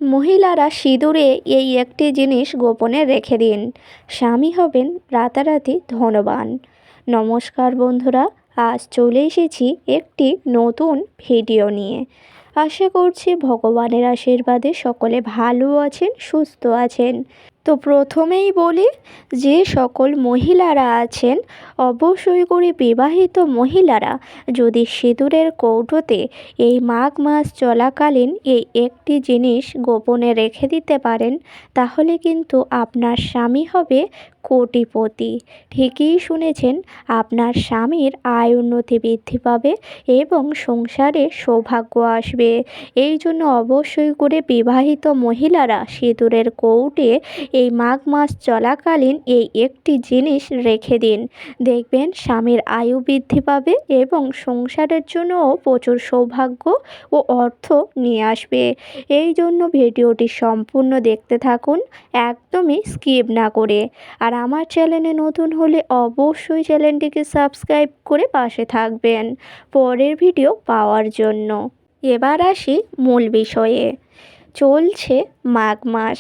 মহিলারা সিঁদুরে এই একটি জিনিস গোপনে রেখে দিন, স্বামী হবেন রাতারাতি ধনবান। নমস্কার বন্ধুরা, আজ চলে এসেছি একটি নতুন ভিডিও নিয়ে। আশা করছি ভগবানের আশীর্বাদে সকলে ভালো আছেন, সুস্থ আছেন। তো প্রথমেই বলি, যে সকল মহিলারা আছেন, অবশ্যই করে বিবাহিত মহিলারা যদি সিঁদুরের কৌটোতে এই মাঘ মাস চলাকালীন এই একটি জিনিস গোপনে রেখে দিতে পারেন, তাহলে কিন্তু আপনার স্বামী হবে কোটিপতি। ঠিকই শুনেছেন, আপনার স্বামীর আয় উন্নতি বৃদ্ধি পাবে এবং সংসারে সৌভাগ্য আসবে। এই জন্য অবশ্যই করে বিবাহিত মহিলারা সিঁদুরের কৌটে এই মাঘ মাস চলাকালীন এই একটি জিনিস রেখে দিন। দেখবেন স্বামীর আয়ু বৃদ্ধি পাবে এবং সংসারের জন্যও প্রচুর সৌভাগ্য ও অর্থ নিয়ে আসবে। এই জন্য ভিডিওটি সম্পূর্ণ দেখতে থাকুন, একদমই স্কিপ না করে। আর আমার চ্যানেলে নতুন হলে অবশ্যই চ্যানেলটিকে সাবস্ক্রাইব করে পাশে থাকবেন পরের ভিডিও পাওয়ার জন্য। এবার আসি মূল বিষয়ে। চলছে মাঘ মাস,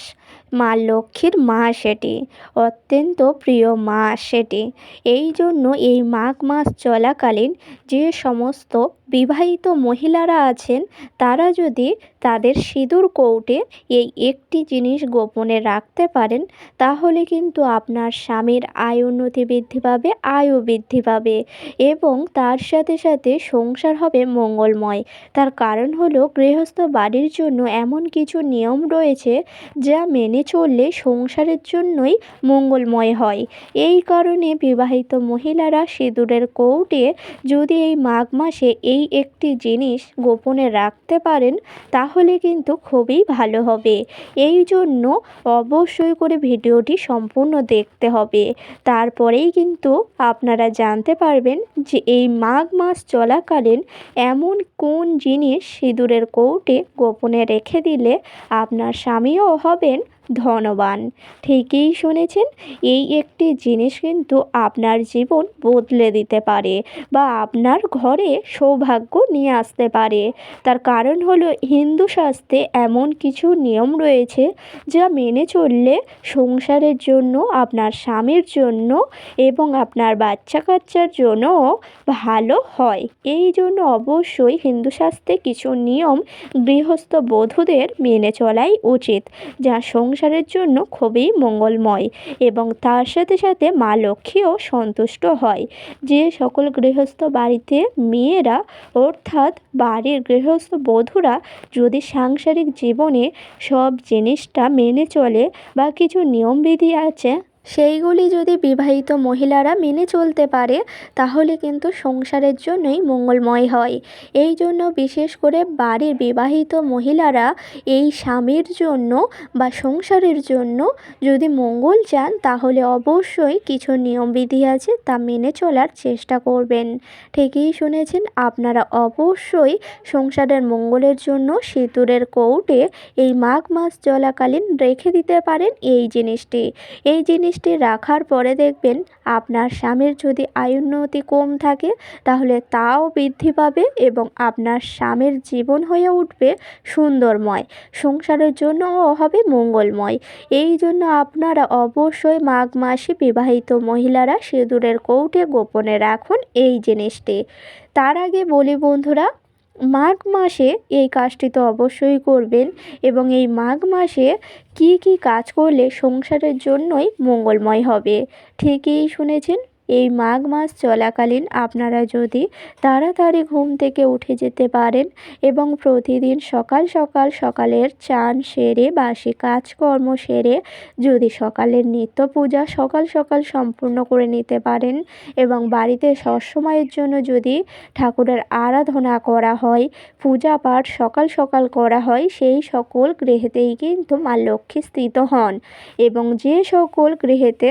মা লক্ষ্মীর মাস এটি, অত্যন্ত প্রিয় মাস এটি। এই জন্য এই মাঘ মাস চলাকালীন যে সমস্ত বিবাহিত মহিলারা আছেন, তারা যদি তাদের সিঁদুর কৌটে এই একটি জিনিস গোপনে রাখতে পারেন, তাহলে কিন্তু আপনার স্বামীর আয় উন্নতি বৃদ্ধি পাবে, আয়ু বৃদ্ধি পাবে এবং তার সাথে সাথে সংসার হবে মঙ্গলময়। তার কারণ হলো, গৃহস্থ বাড়ির জন্য এমন কিছু নিয়ম রয়েছে যা মেনে চললে সংসারের জন্যই মঙ্গলময় হয়। এই কারণে বিবাহিত মহিলারা সিঁদুরের কৌটে যদি এই মাঘ মাসে এই একটি জিনিস গোপনে রাখতে পারেন, তাহলে কিন্তু খুবই ভালো হবে। এই জন্য অবশ্যই করে ভিডিওটি সম্পূর্ণ দেখতে হবে, তারপরেই কিন্তু আপনারা জানতে পারবেন যে এই মাঘ মাস চলাকালীন এমন কোন জিনিস সিঁদুরের কৌটে গোপনে রেখে দিলে আপনার স্বামীও হবেন ধনবান। ঠিকই শুনেছেন, এই একটি জিনিস কিন্তু আপনার জীবন বদলে দিতে পারে বা আপনার ঘরে সৌভাগ্য নিয়ে আসতে পারে। তার কারণ হলো, হিন্দু শাস্ত্রে এমন কিছু নিয়ম রয়েছে যা মেনে চললে সংসারের জন্য, আপনার স্বামীর জন্য এবং আপনার বাচ্চা কাচ্চার জন্যও ভালো হয়। এই জন্য অবশ্যই হিন্দু শাস্ত্রে কিছু নিয়ম গৃহস্থ বধূদের মেনে চলাই উচিত, যা সংসারের জন্য খুবই মঙ্গলময় এবং তার সাথে সাথে মা লক্ষ্মীও সন্তুষ্ট হয়। যে সকল গৃহস্থ বাড়িতে মেয়েরা, অর্থাৎ বাড়ির গৃহস্থ বধূরা যদি সাংসারিক জীবনে সব জিনিসটা মেনে চলে বা কিছু নিয়মবিধি আছে সেইগুলি যদি বিবাহিত মহিলারা মেনে চলতে পারে, তাহলে কিন্তু সংসারের জন্যই মঙ্গলময় হয়। এই জন্য বিশেষ করে বাড়ির বিবাহিত মহিলারা এই স্বামীর জন্য বা সংসারের জন্য যদি মঙ্গল চান, তাহলে অবশ্যই কিছু নিয়মবিধি আছে তা মেনে চলার চেষ্টা করবেন। ঠিকই শুনেছেন, আপনারা অবশ্যই সংসারের মঙ্গলের জন্য সিঁদুরের কৌটে এই মাঘ মাস চলাকালীন রেখে দিতে পারেন এই জিনিসটি। এই জিনিসটি রাখার পরে দেখবেন আপনার স্বামীর যদি আয়ুন্নতি কম থাকে, তাহলে তাও বৃদ্ধি পাবে এবং আপনার স্বামীর জীবন হয়ে উঠবে সুন্দরময়, সংসারের জন্যও হবে মঙ্গলময়। এই জন্য আপনারা অবশ্যই মাঘ মাসে বিবাহিত মহিলারা সিঁদুরের কৌটে গোপনে রাখুন এই জিনিসটি। তার আগে বলি বন্ধুরা, মাঘ মাসে এই কাজটি তো অবশ্যই করবেন এবং এই মাঘ মাসে কি কি কাজ করলে সংসারের জন্যই মঙ্গলময় হবে। ঠিকই শুনেছেন, এই মাঘ মাস চলাকালীন আপনারা যদি তাড়াতাড়ি ঘুম থেকে উঠে যেতে পারেন এবং প্রতিদিন সকাল সকাল সকালের চান সেরে, বাসি কাজকর্ম সেরে যদি সকালের নিত্য পূজা সকাল সকাল সম্পূর্ণ করে নিতে পারেন এবং বাড়িতে সবসময়ের জন্য যদি ঠাকুরের আরাধনা করা হয়, পূজা পাঠ সকাল সকাল করা হয়, সেই সকল গৃহেতেই কিন্তু মা লক্ষ্মী স্থিত হন এবং যে সকল গৃহেতে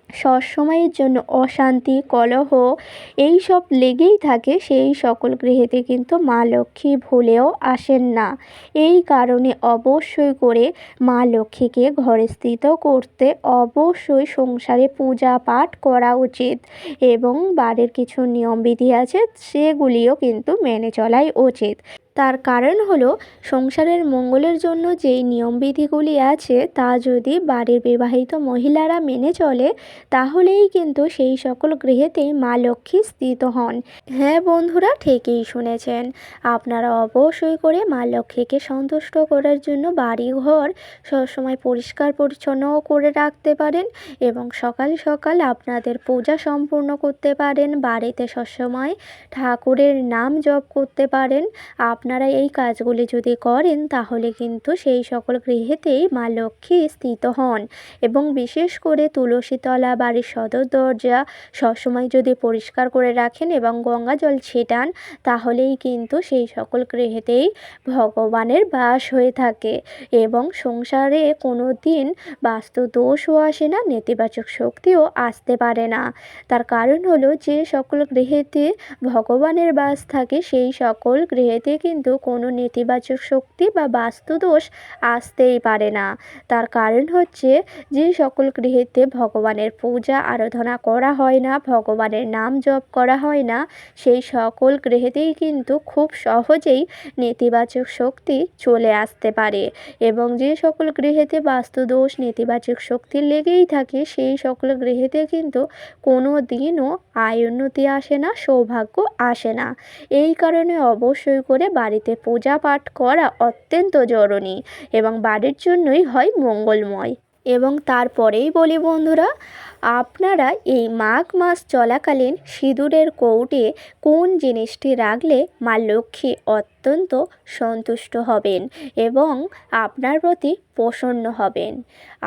সবসময়ের জন্য অশান্তি, কলহ এই সব লেগেই থাকে, সেই সকল গৃহেতে কিন্তু মা লক্ষ্মী ভুলেও আসেন না। এই কারণে অবশ্যই করে মা লক্ষ্মীকে ঘরে স্থিত করতে অবশ্যই সংসারে পূজা পাঠ করা উচিত এবং বাড়ির কিছু নিয়মবিধি আছে সেগুলিও কিন্তু মেনে চলাই উচিত। তার কারণ হলো সংসারের মঙ্গলের জন্য যেই নিয়মবিধিগুলি আছে তা যদি বাড়ির বিবাহিত মহিলারা মেনে চলে তাহলেই কিন্তু সেই সকল গৃহেতেই মা লক্ষ্মী স্থিত হন। হ্যাঁ বন্ধুরা, ঠিকই শুনেছেন। আপনারা অবশ্যই করে মা লক্ষ্মীকে সন্তুষ্ট করার জন্য বাড়িঘর সবসময় পরিষ্কার পরিচ্ছন্ন করে রাখতে পারেন এবং সকাল সকাল আপনাদের পূজা সম্পূর্ণ করতে পারেন। বাড়িতে সবসময় ঠাকুরের নাম জপ করতে পারেন। আপনারা এই কাজগুলি যদি করেন তাহলে কিন্তু সেই সকল গৃহেতেই মা লক্ষ্মী স্থিত হন এবং বিশেষ করে তুলসীতলা, বাড়ির সদর দরজা সবসময় যদি পরিষ্কার করে রাখেন এবং গঙ্গা জল ছেটান তাহলেই কিন্তু সেই সকল গৃহেতেই ভগবানের বাস হয়ে থাকে এবং সংসারে কোনো দিন বাস্তু দোষও আসে না, নেতিবাচক শক্তিও আসতে পারে না। তার কারণ হলো যে সকল গৃহেতে ভগবানের বাস থাকে সেই সকল গৃহেতে কিন্তু কোনো নেতিবাচক শক্তি বা বাস্তুদোষ আসতেই পারে না। তার কারণ হচ্ছে যে সকল গৃহেতে ভগবানের পূজা আরাধনা করা হয় না, ভগবানের নাম জপ করা হয় না, সেই সকল গৃহেতেই কিন্তু খুব সহজেই নেতিবাচক শক্তি চলে আসতে পারে এবং যে সকল গৃহেতে বাস্তুদোষ নেতিবাচক শক্তি লেগেই থাকে সেই সকল গৃহেতে কিন্তু কোনো দিনও আয় উন্নতি আসে না, সৌভাগ্য আসে না। এই কারণে অবশ্যই করে বাড়িতে পূজা পাঠ করা অত্যন্ত জরুরি এবং বাড়ির জন্যই হয় মঙ্গলময়। এবং তারপরেই বলি বন্ধুরা, আপনারা এই মাঘ মাস চলাকালীন সিঁদুরের কৌটে কোন জিনিসটি রাখলে মা লক্ষ্মী অত্যন্ত সন্তুষ্ট হবেন এবং আপনার প্রতি প্রসন্ন হবেন।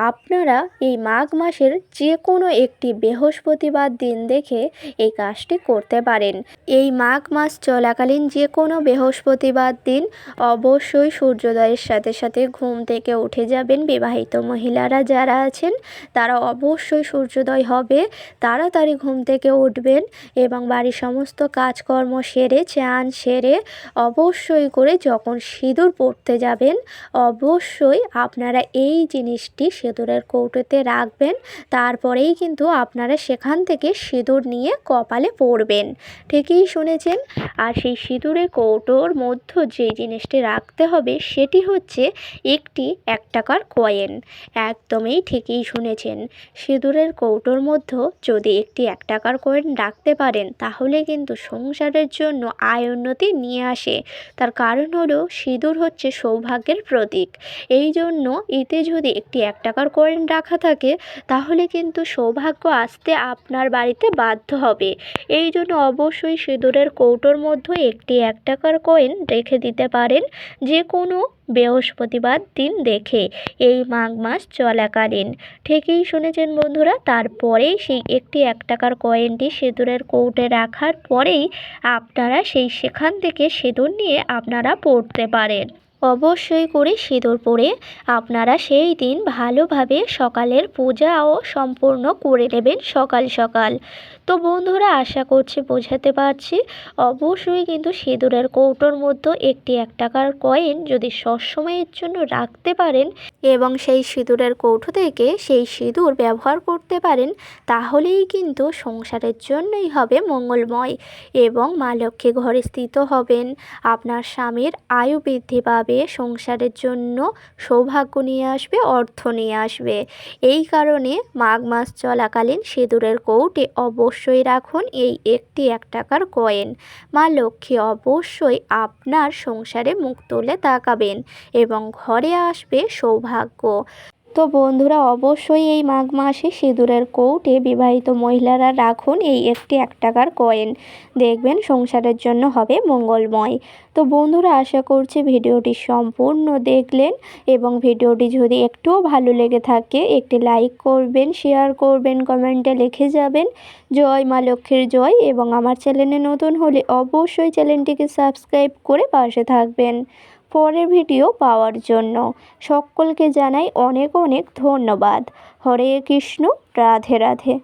আপনারা এই মাঘ মাসের যে কোনো একটি বৃহস্পতিবার দিন দেখে এই কাজটি করতে পারেন। এই মাঘ মাস চলাকালীন যে কোনো বৃহস্পতিবার দিন অবশ্যই সূর্যোদয়ের সাথে সাথে ঘুম থেকে উঠে যাবেন। বিবাহিত মহিলারা যারা আছেন তারা অবশ্যই সূর্যোদয় হবে তাড়াতাড়ি ঘুম থেকে উঠবেন এবং বাড়ির সমস্ত কাজকর্ম সেরে চান সেরে অবশ্যই করে যখন সিঁদুর পরতে যাবেন অবশ্যই আপনারা এই জিনিসটি সিঁদুরের কৌটোতে রাখবেন। তারপরেই কিন্তু আপনারা সেখান থেকে সিঁদুর নিয়ে কপালে পরবেন। ঠিকই শুনেছেন। আর সেই সিঁদুরের কৌটোর মধ্যে যে জিনিসটি রাখতে হবে সেটি হচ্ছে একটি 1 টাকার কয়েন। একদমই ঠিকই শুনেছেন। সিঁদুরের কৌটোর মধ্যে যদি একটি 1 টাকার কয়েন রাখতে পারেন তাহলে কিন্তু সংসারের জন্য আয় উন্নতি নিয়ে আসে। তার কারণ হলো সিঁদুর হচ্ছে সৌভাগ্যের প্রতীক। এই জন্য এতে যদি একটি 1 টাকার কয়েন রাখা থাকে তাহলে কিন্তু সৌভাগ্য আসতে আপনার বাড়িতে বাধ্য হবে। এই জন্য অবশ্যই সিঁদুরের কৌটোর মধ্যে একটি 1 টাকার কয়েন রেখে দিতে পারেন যে কোনো বৃহস্পতিবার দিন দেখে এই মাঘ মাস চলাকালীন। ঠিকই শুনেছেন বন্ধুরা। তারপরেই সেই একটি 1 টাকার কয়েনটি সিঁদুরের কৌটে রাখার পরেই আপনারা সেখান থেকে সিঁদুর নিয়ে আপনারা পড়তে পারেন। অবশ্যই করে সিঁদুর পরে আপনারা সেই দিন ভালোভাবে সকালের পূজাও সম্পূর্ণ করে নেবেন সকাল সকাল। তো বন্ধুরা, আশা করছি বোঝাতে পারছি। অবশ্যই কিন্তু সিঁদুরের কৌটোর মধ্যে একটি 1 টাকার কয়েন যদি সবসময়ের জন্য রাখতে পারেন এবং সেই সিঁদুরের কৌটো থেকে সেই সিঁদুর ব্যবহার করতে পারেন তাহলেই কিন্তু সংসারের জন্যই হবে মঙ্গলময় এবং মা লক্ষ্মী ঘরে স্থিত হবেন। আপনার স্বামীর আয়ু বৃদ্ধি পাবে, সংসারের জন্য সৌভাগ্য নিয়ে আসবে, অর্থ নিয়ে আসবে। এই কারণে মাঘ মাস চলাকালীন সিঁদুরের কৌটে অবশ্যই রাখুন এই একটি 1 টাকার কয়েন। মা লক্ষ্মী অবশ্যই আপনার সংসারে মুখ তুলে তাকাবেন এবং ঘরে আসবে সৌভাগ্য। তো বন্ধুরা, অবশ্যই এই মাঘ মাসে সিঁদুরের কৌটে বিবাহিত মহিলারা রাখুন এই একটি 1 টাকার কয়েন। দেখবেন সংসারের জন্য হবে মঙ্গলময়। তো বন্ধুরা, আশা করছি ভিডিওটি সম্পূর্ণ দেখলেন এবং ভিডিওটি যদি একটুও ভালো লেগে থাকে একটি লাইক করবেন, শেয়ার করবেন, কমেন্টে লিখে যাবেন জয় মা লক্ষ্মীর জয় এবং আমার চ্যানেলে নতুন হলে অবশ্যই চ্যানেলটিকে সাবস্ক্রাইব করে পাশে থাকবেন পরের ভিডিও পাওয়ার জন্য। সকলকে জানাই অনেক অনেক ধন্যবাদ। হরে কৃষ্ণ, রাধে রাধে।